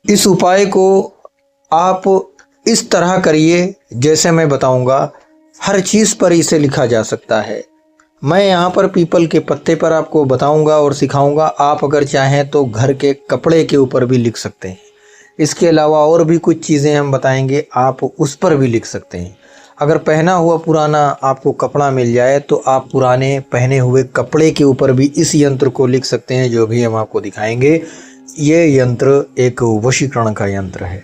इस उपाय को आप इस तरह करिए जैसे मैं बताऊंगा। हर चीज़ पर इसे लिखा जा सकता है। मैं यहाँ पर पीपल के पत्ते पर आपको बताऊंगा और सिखाऊंगा। आप अगर चाहें तो घर के कपड़े के ऊपर भी लिख सकते हैं। इसके अलावा और भी कुछ चीज़ें हम बताएंगे, आप उस पर भी लिख सकते हैं। अगर पहना हुआ पुराना आपको कपड़ा मिल जाए तो आप पुराने पहने हुए कपड़े के ऊपर भी इस यंत्र को लिख सकते हैं, जो भी हम आपको दिखाएंगे। ये यंत्र एक वशीकरण का यंत्र है।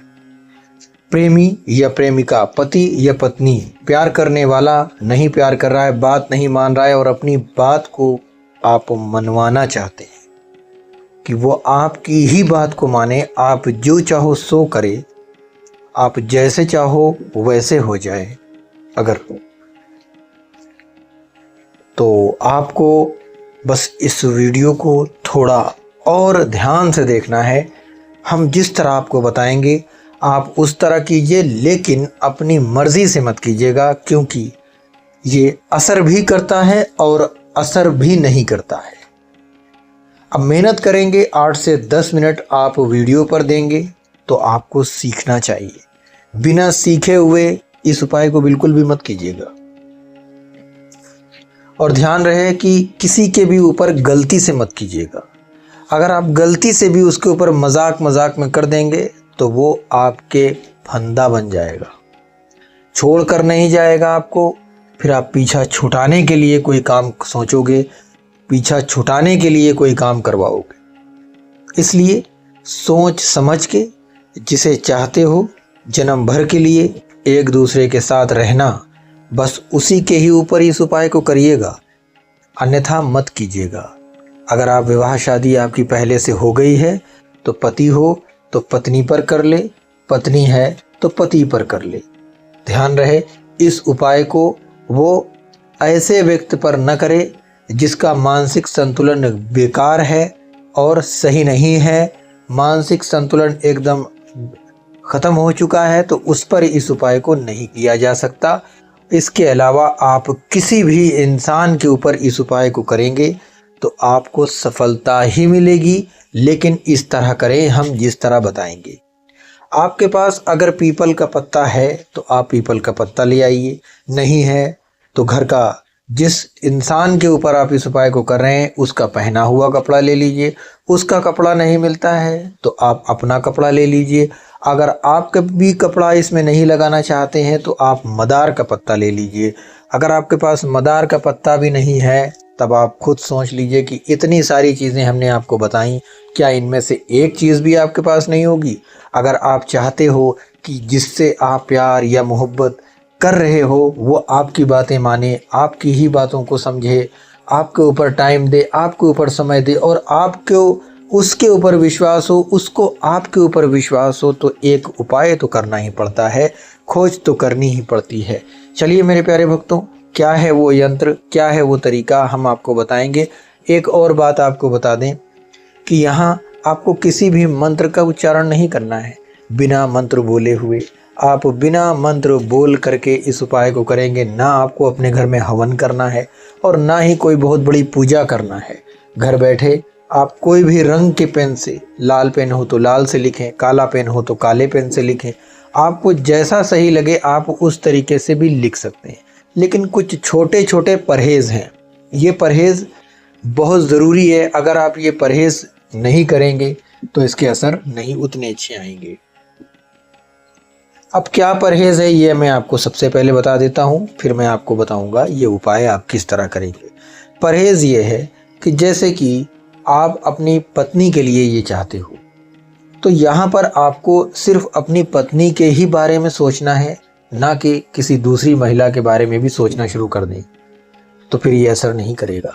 प्रेमी या प्रेमिका, पति या पत्नी, प्यार करने वाला नहीं प्यार कर रहा है, बात नहीं मान रहा है और अपनी बात को आप मनवाना चाहते हैं कि वो आपकी ही बात को माने, आप जो चाहो सो करे, आप जैसे चाहो वैसे हो जाए। अगर तो आपको बस इस वीडियो को थोड़ा और ध्यान से देखना है। हम जिस तरह आपको बताएंगे आप उस तरह कीजिए, लेकिन अपनी मर्जी से मत कीजिएगा, क्योंकि ये असर भी करता है और असर भी नहीं करता है। अब मेहनत करेंगे, 8 से 10 मिनट आप वीडियो पर देंगे तो आपको सीखना चाहिए। बिना सीखे हुए इस उपाय को बिल्कुल भी मत कीजिएगा। और ध्यान रहे कि किसी के भी ऊपर गलती से मत कीजिएगा। अगर आप गलती से भी उसके ऊपर मजाक में कर देंगे तो वो आपके फंदा बन जाएगा, छोड़ कर नहीं जाएगा आपको। फिर आप पीछा छुटाने के लिए कोई काम सोचोगे, पीछा छुटाने के लिए कोई काम करवाओगे। इसलिए सोच समझ के जिसे चाहते हो जन्म भर के लिए एक दूसरे के साथ रहना, बस उसी के ही ऊपर इस उपाय को करिएगा, अन्यथा मत कीजिएगा। अगर आप विवाह शादी आपकी पहले से हो गई है तो पति हो तो पत्नी पर कर ले, पत्नी है तो पति पर कर ले। ध्यान रहे इस उपाय को वो ऐसे व्यक्ति पर न करे जिसका मानसिक संतुलन बेकार है और सही नहीं है, मानसिक संतुलन एकदम खत्म हो चुका है, तो उस पर इस उपाय को नहीं किया जा सकता। इसके अलावा आप किसी भी इंसान के ऊपर इस उपाय को करेंगे तो आपको सफलता ही मिलेगी, लेकिन इस तरह करें हम जिस तरह बताएंगे। आपके पास अगर पीपल का पत्ता है तो आप पीपल का पत्ता ले आइए, नहीं है तो घर का जिस इंसान के ऊपर आप इस उपाय को कर रहे हैं उसका पहना हुआ कपड़ा ले लीजिए। उसका कपड़ा नहीं मिलता है तो आप अपना कपड़ा ले लीजिए। अगर आप कभी कपड़ा इसमें नहीं लगाना चाहते हैं तो आप मदार का पत्ता ले लीजिए। अगर आपके पास मदार का पत्ता भी नहीं है तब आप खुद सोच लीजिए कि इतनी सारी चीज़ें हमने आपको बताई, क्या इनमें से एक चीज़ भी आपके पास नहीं होगी? अगर आप चाहते हो कि जिससे आप प्यार या मोहब्बत कर रहे हो वो आपकी बातें माने, आपकी ही बातों को समझे, आपके ऊपर टाइम दे, आपके ऊपर समय दे और आपको उसके ऊपर विश्वास हो, उसको आपके ऊपर विश्वास हो, तो एक उपाय तो करना ही पड़ता है, खोज तो करनी ही पड़ती है। चलिए मेरे प्यारे भक्तों, क्या है वो यंत्र, क्या है वो तरीका, हम आपको बताएंगे। एक और बात आपको बता दें कि यहाँ आपको किसी भी मंत्र का उच्चारण नहीं करना है। बिना मंत्र बोले हुए आप बिना मंत्र बोल करके इस उपाय को करेंगे। ना आपको अपने घर में हवन करना है और ना ही कोई बहुत बड़ी पूजा करना है। घर बैठे आप कोई भी रंग के पेन से, लाल पेन हो तो लाल से लिखें, काला पेन हो तो काले पेन से लिखें, आपको जैसा सही लगे आप उस तरीके से भी लिख सकते हैं। लेकिन कुछ छोटे छोटे परहेज़ हैं, ये परहेज़ बहुत ज़रूरी है। अगर आप ये परहेज़ नहीं करेंगे तो इसके असर नहीं उतने अच्छे आएंगे। अब क्या परहेज़ है ये मैं आपको सबसे पहले बता देता हूँ, फिर मैं आपको बताऊँगा ये उपाय आप किस तरह करेंगे। परहेज़ ये है कि जैसे कि आप अपनी पत्नी के लिए ये चाहते हो तो यहाँ पर आपको सिर्फ अपनी पत्नी के ही बारे में सोचना है, ना कि किसी दूसरी महिला के बारे में भी सोचना शुरू कर दें, तो फिर ये असर नहीं करेगा।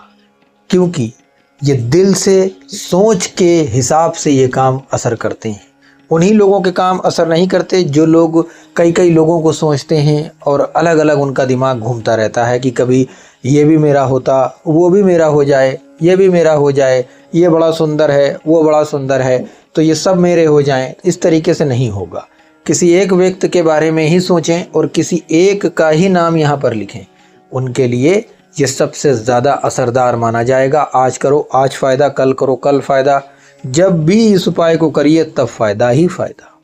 क्योंकि ये दिल से सोच के हिसाब से ये काम असर करते हैं। उन्हीं लोगों के काम असर नहीं करते जो लोग कई लोगों को सोचते हैं और अलग अलग उनका दिमाग घूमता रहता है कि कभी ये भी मेरा होता, वो भी मेरा हो जाए, ये भी मेरा हो जाए, ये बड़ा सुंदर है, वो बड़ा सुंदर है, तो ये सब मेरे हो जाएं। इस तरीके से नहीं होगा। किसी एक व्यक्ति के बारे में ही सोचें और किसी एक का ही नाम यहाँ पर लिखें। उनके लिए ये सबसे ज़्यादा असरदार माना जाएगा। आज करो आज फ़ायदा, कल करो कल फ़ायदा, जब भी इस उपाय को करिए तब फायदा ही फायदा।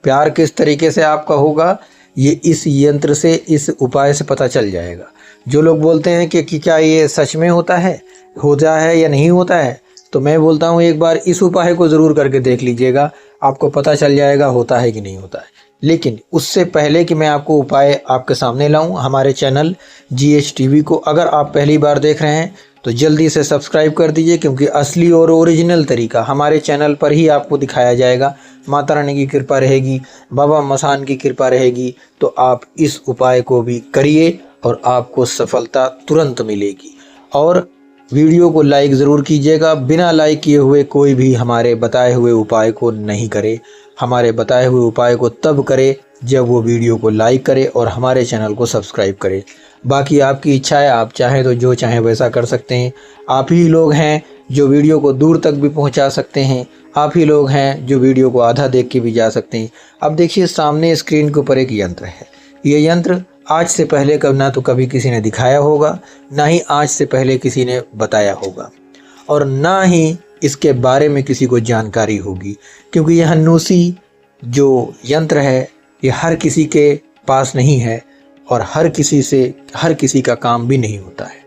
प्यार किस तरीके से आपका होगा ये इस यंत्र से, इस उपाय से पता चल जाएगा। जो लोग बोलते हैं कि क्या ये सच में होता है या नहीं होता है, तो मैं बोलता हूँ एक बार इस उपाय को ज़रूर करके देख लीजिएगा, आपको पता चल जाएगा होता है कि नहीं होता है। लेकिन उससे पहले कि मैं आपको उपाय आपके सामने लाऊं, हमारे चैनल GH TV को अगर आप पहली बार देख रहे हैं तो जल्दी से सब्सक्राइब कर दीजिए, क्योंकि असली और ओरिजिनल तरीका हमारे चैनल पर ही आपको दिखाया जाएगा। माता रानी की कृपा रहेगी, बाबा मसान की कृपा रहेगी, तो आप इस उपाय को भी करिए और आपको सफलता तुरंत मिलेगी। और वीडियो को लाइक ज़रूर कीजिएगा। बिना लाइक किए हुए कोई भी हमारे बताए हुए उपाय को नहीं करे। हमारे बताए हुए उपाय को तब करे जब वो वीडियो को लाइक करे और हमारे चैनल को सब्सक्राइब करे। बाकी आपकी इच्छा है, आप चाहें तो जो चाहें वैसा कर सकते हैं। आप ही लोग हैं जो वीडियो को दूर तक भी पहुंचा सकते हैं। आप ही लोग हैं जो वीडियो को आधा देख के भी जा सकते हैं। अब देखिए सामने स्क्रीन के ऊपर एक यंत्र है। ये यंत्र आज से पहले ना तो कभी किसी ने दिखाया होगा, ना ही आज से पहले किसी ने बताया होगा, और ना ही इसके बारे में किसी को जानकारी होगी, क्योंकि यह हन्नूसी जो यंत्र है ये हर किसी के पास नहीं है और हर किसी का काम भी नहीं होता है।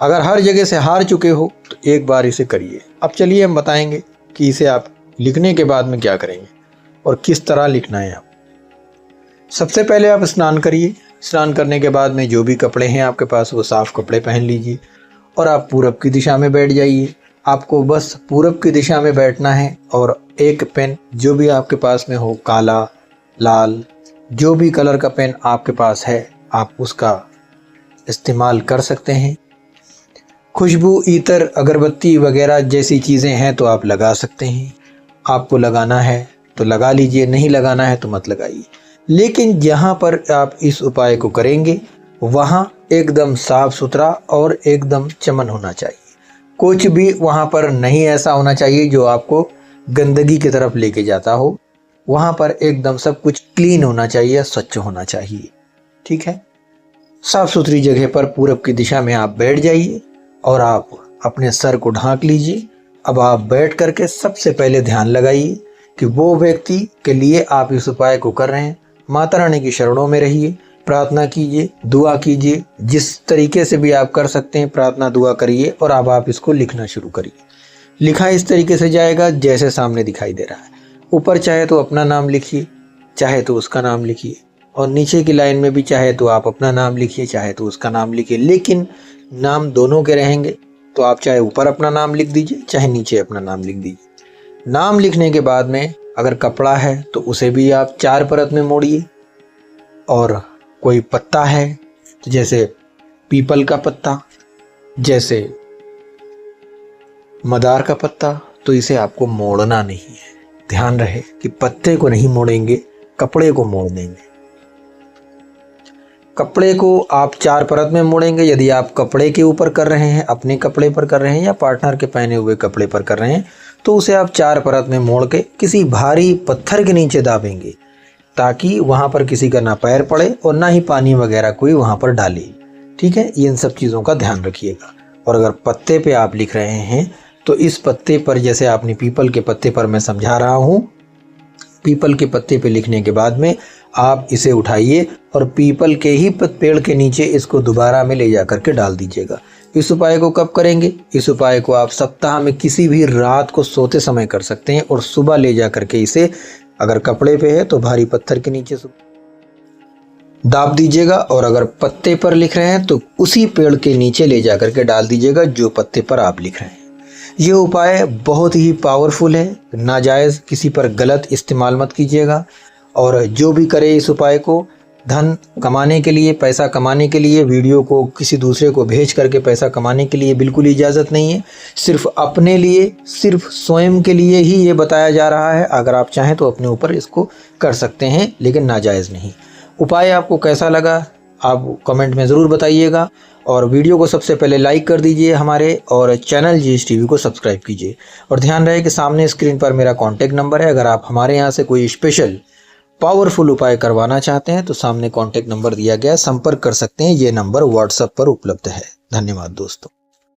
अगर हर जगह से हार चुके हो तो एक बार इसे करिए। अब चलिए हम बताएंगे कि इसे आप लिखने के बाद में क्या करेंगे और किस तरह लिखना है। आप सबसे पहले आप स्नान करिए। स्नान करने के बाद में जो भी कपड़े हैं आपके पास वो साफ कपड़े पहन लीजिए और आप पूरब की दिशा में बैठ जाइए। आपको बस पूरब की दिशा में बैठना है और एक पेन जो भी आपके पास में हो, काला, लाल, जो भी कलर का पेन आपके पास है आप उसका इस्तेमाल कर सकते हैं। खुशबू, इत्र, अगरबत्ती वगैरह जैसी चीज़ें हैं तो आप लगा सकते हैं। आपको लगाना है तो लगा लीजिए, नहीं लगाना है तो मत लगाइए। लेकिन जहाँ पर आप इस उपाय को करेंगे वहाँ एकदम साफ सुथरा और एकदम चमन होना चाहिए। कुछ भी वहाँ पर नहीं ऐसा होना चाहिए जो आपको गंदगी की तरफ लेके जाता हो। वहाँ पर एकदम सब कुछ क्लीन होना चाहिए, स्वच्छ होना चाहिए। ठीक है, साफ सुथरी जगह पर पूरब की दिशा में आप बैठ जाइए और आप अपने सर को ढांक लीजिए। अब आप बैठ करके सबसे पहले ध्यान लगाइए कि वो व्यक्ति के लिए आप इस उपाय को कर रहे हैं। माता रानी की शरणों में रहिए, प्रार्थना कीजिए, दुआ कीजिए। जिस तरीके से भी आप कर सकते हैं प्रार्थना दुआ करिए और अब आप इसको लिखना शुरू करिए। लिखा इस तरीके से जाएगा जैसे सामने दिखाई दे रहा है। ऊपर चाहे तो अपना नाम लिखिए, चाहे तो उसका नाम लिखिए, और नीचे की लाइन में भी चाहे तो आप अपना नाम लिखिए, चाहे तो उसका नाम लिखिए। लेकिन नाम दोनों के रहेंगे, तो आप चाहे ऊपर अपना नाम लिख दीजिए, चाहे नीचे अपना नाम लिख दीजिए। नाम लिखने के बाद में अगर कपड़ा है तो उसे भी आप 4 परत में मोड़िए, और कोई पत्ता है तो जैसे पीपल का पत्ता, जैसे मदार का पत्ता, तो इसे आपको मोड़ना नहीं है। ध्यान रहे कि पत्ते को नहीं मोड़ेंगे, कपड़े को मोड़ देंगे। कपड़े को आप 4 परत में मोड़ेंगे। यदि आप कपड़े के ऊपर कर रहे हैं, अपने कपड़े पर कर रहे हैं या पार्टनर के पहने हुए कपड़े पर कर रहे हैं, तो उसे आप 4 परत में मोड़ के किसी भारी पत्थर के नीचे दाबेंगे, ताकि वहाँ पर किसी का ना पैर पड़े और ना ही पानी वगैरह कोई वहाँ पर डाले। ठीक है, इन सब चीज़ों का ध्यान रखिएगा। और अगर पत्ते पे आप लिख रहे हैं तो इस पत्ते पर, जैसे आपने पीपल के पत्ते पर मैं समझा रहा हूँ, पीपल के पत्ते पे लिखने के बाद में आप इसे उठाइए और पीपल के ही पेड़ के नीचे इसको दोबारा में ले जा करके डाल दीजिएगा। इस उपाय को कब करेंगे? इस उपाय को आप सप्ताह में किसी भी रात को सोते समय कर सकते हैं और सुबह ले जा करके इसे, अगर कपड़े पे है तो भारी पत्थर के नीचे दाब दीजिएगा, और अगर पत्ते पर लिख रहे हैं तो उसी पेड़ के नीचे ले जा करके डाल दीजिएगा जो पत्ते पर आप लिख रहे हैं। ये उपाय बहुत ही पावरफुल है, नाजायज़ किसी पर गलत इस्तेमाल मत कीजिएगा। और जो भी करे इस उपाय को धन कमाने के लिए, पैसा कमाने के लिए, वीडियो को किसी दूसरे को भेज करके पैसा कमाने के लिए बिल्कुल इजाज़त नहीं है। सिर्फ अपने लिए, सिर्फ स्वयं के लिए ही ये बताया जा रहा है। अगर आप चाहें तो अपने ऊपर इसको कर सकते हैं, लेकिन नाजायज़ नहीं। उपाय आपको कैसा लगा आप कमेंट में ज़रूर बताइएगा, और वीडियो को सबसे पहले लाइक कर दीजिए हमारे, और चैनल GH TV को सब्सक्राइब कीजिए। और ध्यान रहे कि सामने स्क्रीन पर मेरा कॉन्टैक्ट नंबर है। अगर आप हमारे यहाँ से कोई स्पेशल पावरफुल उपाय करवाना चाहते हैं तो सामने कॉन्टैक्ट नंबर दिया गया है, संपर्क कर सकते हैं। ये नंबर व्हाट्सएप पर उपलब्ध है। धन्यवाद दोस्तों।